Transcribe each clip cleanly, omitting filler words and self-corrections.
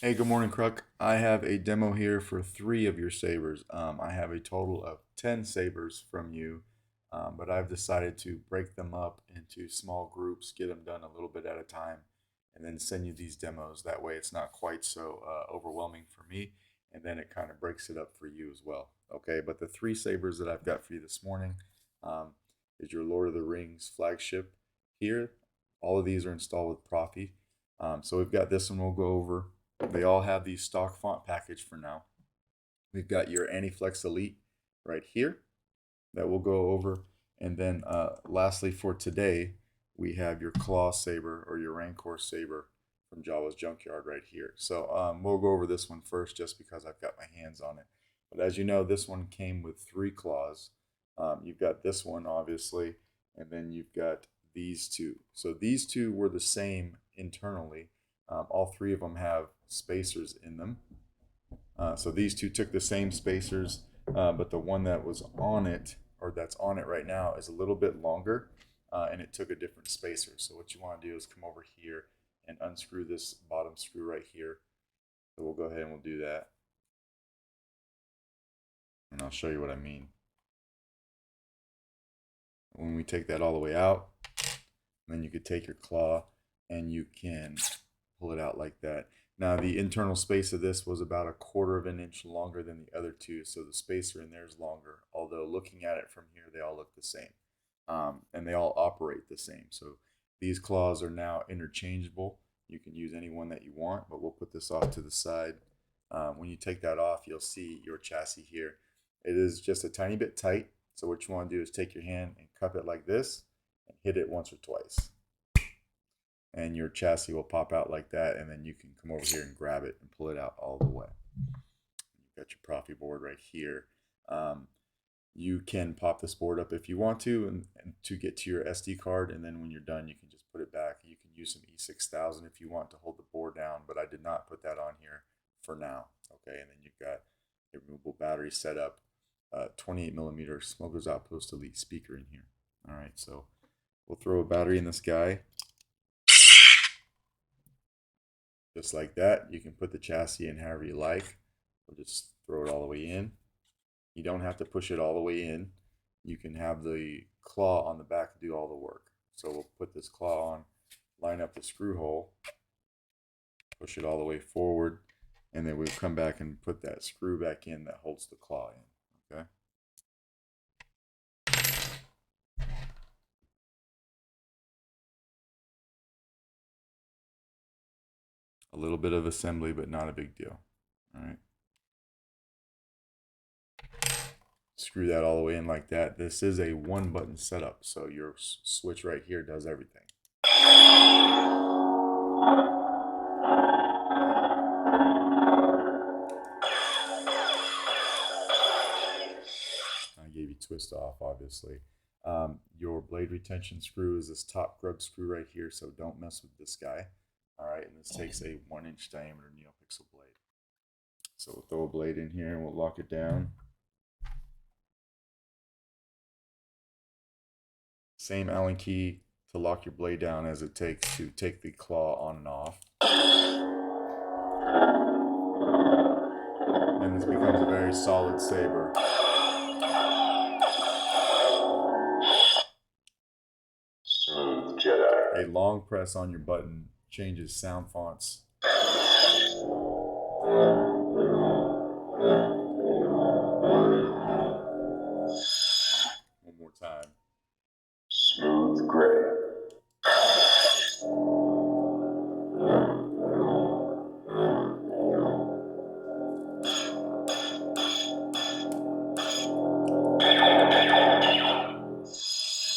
Hey, good morning, Cruk. I have a demo here for 3 of your sabers. I have a total of 10 sabers from you, but I've decided to break them up into small groups, get them done a little bit at a time, and then send you these demos. That way it's not quite so overwhelming for me, and then it kind of breaks it up for you as well. Okay, but the 3 sabers that I've got for you this morning um, is your Lord of the Rings flagship here. All of these are installed with Proffie. So we've got this one we'll go over. They all have the stock font package for now. We've got your Aniflex Elite right here that we'll go over. And then lastly for today, we have your Claw Saber or your Rancor Saber from Jawa's Junkyard right here. So we'll go over this one first just because I've got my hands on it. But as you know, this one came with 3 claws. You've got this one, obviously, and then you've got these two. So these two were the same internally. All 3 of them have spacers in them. So these two took the same spacers, but the one that was on it, or that's on it right now, is a little bit longer, and it took a different spacer. So what you want to do is come over here and unscrew this bottom screw right here. So we'll go ahead and we'll do that. And I'll show you what I mean. When we take that all the way out, then you could take your claw and you can pull it out like that. Now the internal space of this was about 1/4 of an inch longer than the other two, so the spacer in there is longer, although looking at it from here they all look the same, and they all operate the same. So these claws are now interchangeable. You can use any one that you want, but we'll put this off to the side. When you take that off, you'll see your chassis here. It is just a tiny bit tight, so what you want to do is take your hand and cup it like this and hit it once or twice, and your chassis will pop out like that, and then you can come over here and grab it and pull it out all the way. You've got your Proffie board right here. You can pop this board up if you want to, and to get to your SD card, and then when you're done you can just put it back. You can use some E6000 if you want to hold the board down, but I did not put that on here for now. Okay, and then you've got a removable battery set up, 28mm Smoker's Outpost Elite speaker in here. All right, so we'll throw a battery in this guy. Just like that. You can put the chassis in however you like. We'll just throw it all the way in. You don't have to push it all the way in. You can have the claw on the back do all the work. So we'll put this claw on, line up the screw hole, push it all the way forward, and then we'll come back and put that screw back in that holds the claw in. Okay. A little bit of assembly, but not a big deal. All right. Screw that all the way in like that. This is a 1-button setup, so your switch right here does everything. I gave you twist off, obviously. Your blade retention screw is this top grub screw right here, so don't mess with this guy. All right, and this takes a 1-inch diameter neopixel blade. So we'll throw a blade in here and we'll lock it down. Same Allen key to lock your blade down as it takes to take the claw on and off. And this becomes a very solid saber. Smooth Jedi. A long press on your button changes sound fonts. One more time. Smooth gray.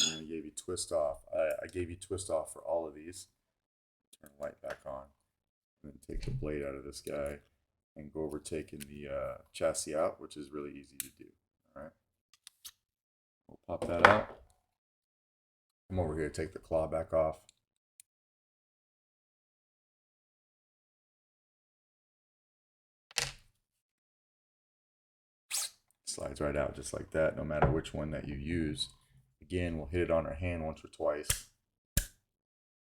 And I gave you twist off. I gave you twist off for all of these. Turn the light back on. And then take the blade out of this guy and go over taking the chassis out, which is really easy to do. All right. We'll pop that out. Come over here, take the claw back off. Slides right out just like that, no matter which one that you use. Again, we'll hit it on our hand once or twice,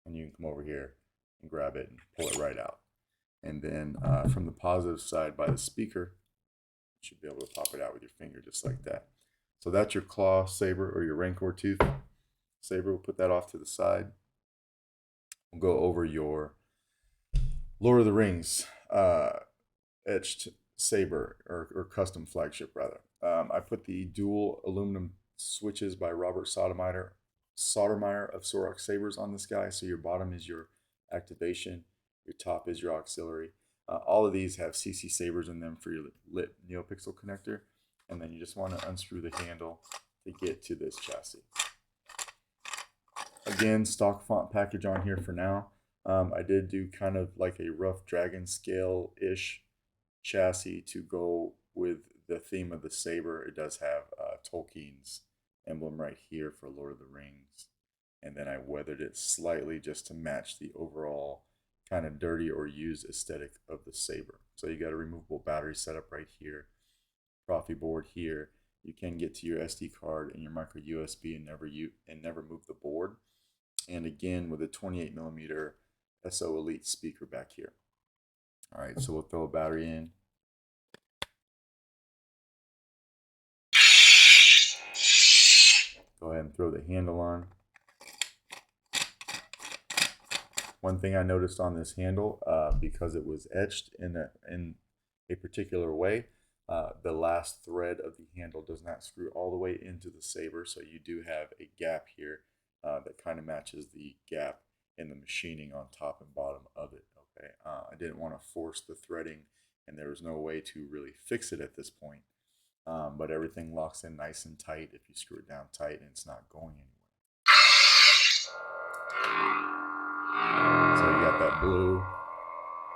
and you can come over here and grab it and pull it right out. And then from the positive side by the speaker, you should be able to pop it out with your finger just like that. So that's your claw saber or your Rancor tooth saber. We'll put that off to the side. We'll go over your Lord of the Rings etched saber or custom flagship rather. I put the dual aluminum switches by Robert Sotomayor of Sorok Sabers on this guy. So your bottom is your activation, your top is your auxiliary. All of these have CC sabers in them for your lit NeoPixel connector, and then you just want to unscrew the handle to get to this chassis. Again, stock font package on here for now. I did do kind of like a rough dragon scale-ish chassis to go with the theme of the saber. It does have Tolkien's emblem right here for Lord of the Rings. And then I weathered it slightly just to match the overall kind of dirty or used aesthetic of the saber. So you got a removable battery setup right here, Proffie board here. You can get to your SD card and your micro USB and never move the board. And again, with a 28mm SO Elite speaker back here. All right, so we'll throw a battery in. Go ahead and throw the handle on. One thing I noticed on this handle, because it was etched in a particular way, the last thread of the handle does not screw all the way into the saber, so you do have a gap here that kind of matches the gap in the machining on top and bottom of it. Okay, I didn't want to force the threading, and there was no way to really fix it at this point. But everything locks in nice and tight if you screw it down tight and it's not going anywhere. So you got that blue,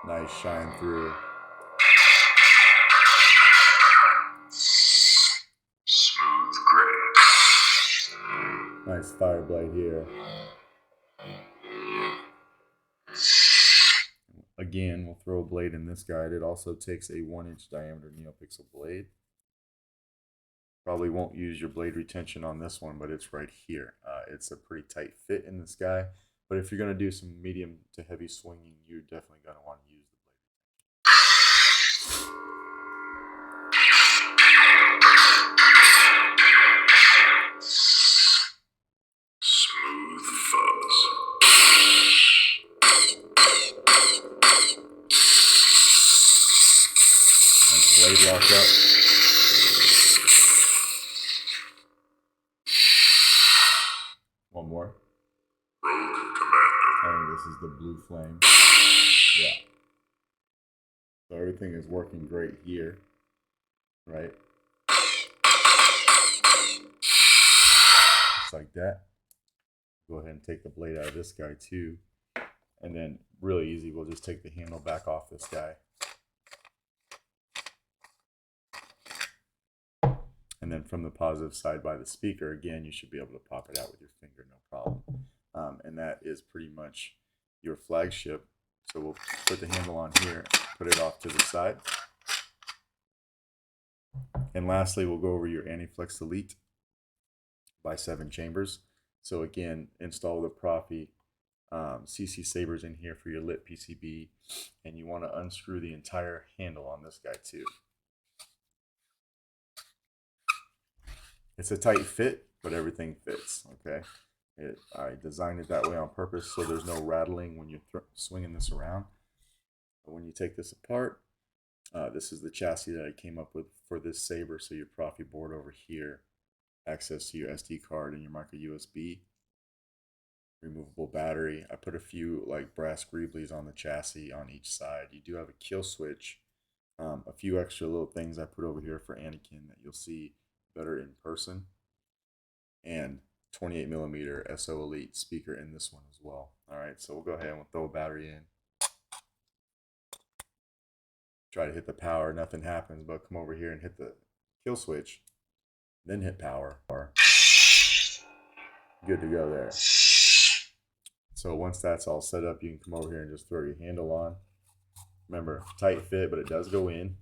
nice shine through. Smooth gray. Nice fire blade here. Again, we'll throw a blade in this guide. It also takes a 1-inch diameter NeoPixel blade. Probably won't use your blade retention on this one, but it's right here. It's a pretty tight fit in this guy. But if you're going to do some medium to heavy swinging, you're definitely going to want to use the blade retention. Smooth fuzz. Nice blade lock up. One more. Rogue Commander. I think this is the blue flame. Yeah. So everything is working great here, right? Just like that. Go ahead and take the blade out of this guy too. And then really easy, we'll just take the handle back off this guy. And then from the positive side by the speaker, again, you should be able to pop it out with your finger, no problem. And that is pretty much your flagship. So we'll put the handle on here, put it off to the side. And lastly, we'll go over your Aniflex Elite by 7 chambers. So again, install the Proffie CC sabers in here for your lit PCB. And you want to unscrew the entire handle on this guy too. It's a tight fit, but everything fits, okay? I designed it that way on purpose so there's no rattling when you're swinging this around. But when you take this apart, this is the chassis that I came up with for this saber. So your Proffie board over here, access to your SD card and your micro USB, removable battery. I put a few like brass greeblies on the chassis on each side. You do have a kill switch, a few extra little things I put over here for Anakin that you'll see better in person, and 28mm SO Elite speaker in this one as well. All right, so we'll go ahead and we'll throw a battery in. Try to hit the power, nothing happens, but come over here and hit the kill switch, then hit power. Good to go there. So once that's all set up, you can come over here and just throw your handle on. Remember, tight fit, but it does go in.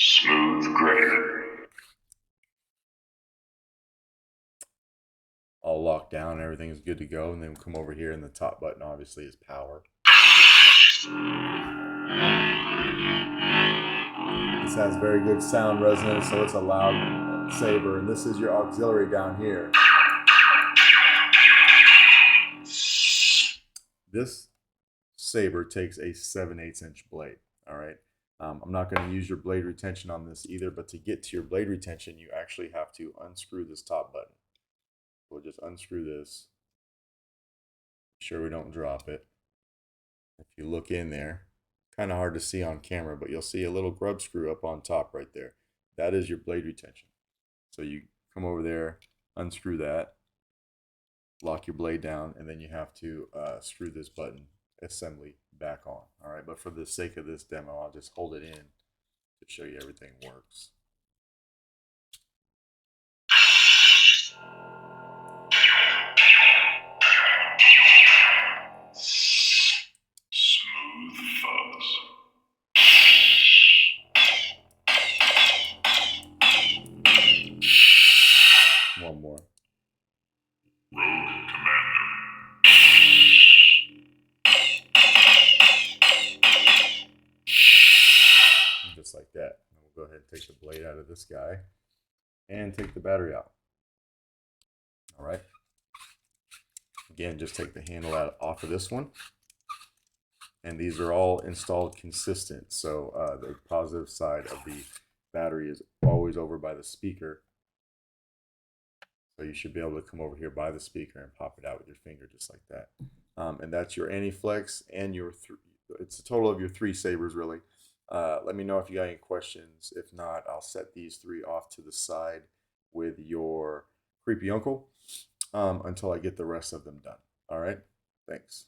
Smooth gray. All locked locked down and everything is good to go. And then come over here, and the top button obviously is power. This has very good sound resonance, so it's a loud saber. And this is your auxiliary down here. This saber takes a 7/8 inch blade. All right. I'm not going to use your blade retention on this either, but to get to your blade retention, you actually have to unscrew this top button. We'll just unscrew this. Make sure we don't drop it. If you look in there, kind of hard to see on camera, but you'll see a little grub screw up on top right there. That is your blade retention. So you come over there, unscrew that, lock your blade down, and then you have to screw this button assembly back on. All right, but for the sake of this demo, I'll just hold it in to show you everything works. Smooth fuzz. One more. Rogue Commander. Just like that. And we'll go ahead and take the blade out of this guy and take the battery out. All right. Again, just take the handle out off of this one. And these are all installed consistent. So the positive side of the battery is always over by the speaker. So you should be able to come over here by the speaker and pop it out with your finger just like that. And that's your Aniflex and your it's a total of your 3 sabers really. Let me know if you got any questions. If not, I'll set these 3 off to the side with your creepy uncle until I get the rest of them done. All right, thanks.